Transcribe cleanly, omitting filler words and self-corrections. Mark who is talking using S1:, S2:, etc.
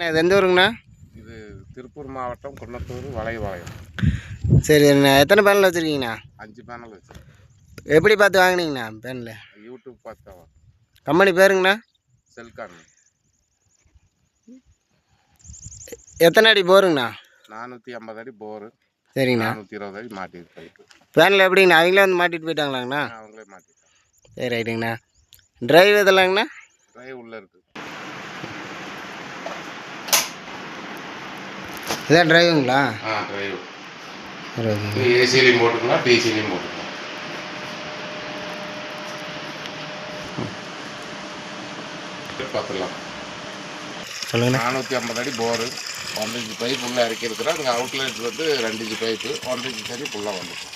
S1: இது எந்த ஊருங்கண்ணா?
S2: இது திருப்பூர் மாவட்டம் குன்னத்தூர் வளைவாளையம்.
S1: சரிண்ணா. எத்தனை பேனல் வச்சுருக்கீங்கண்ணா?
S2: 5 பேனல் வச்சுருக்கேன்.
S1: எப்படி பார்த்து வாங்கினீங்கண்ணா பேனல்?
S2: யூடியூப் பார்த்து தான்.
S1: கம்பெனி பேருங்கண்ணா?
S2: செல்கான்.
S1: எத்தனை அடி போருங்கண்ணா?
S2: 450 அடி போரு.
S1: சரிங்கண்ணா.
S2: 420 அடி மாட்டிட்டு பைப்பு.
S1: பேனல் எப்படிங்கண்ணா? அவங்களே வந்து மாட்டிட்டு போயிட்டாங்களாங்கண்ணா?
S2: அவங்களே மாட்டிட்டாங்க.
S1: சரி ரைட்டுங்கண்ணா. டிரைவ் இதெல்லாங்கண்ணா?
S2: டிரைவ் உள்ளே இருக்குது.
S1: இதான் டிரைவுங்களா?
S2: டிரைவ். ஏசிலையும் போட்டுக்கலாம், டிசிலையும் போட்டுக்கலாம். பார்த்துக்கலாம்.
S1: சொல்லுங்கண்ணா.
S2: 450 அடி போரு, 1 இன்ச் பைப் உள்ளே இறக்கி இருக்கிறோம். அங்கே அவுட்லெட் வந்து 2 இன்ச் பைப்பு, 1 இன்ச் தண்ணி ஃபுல்லாக வந்துடும்.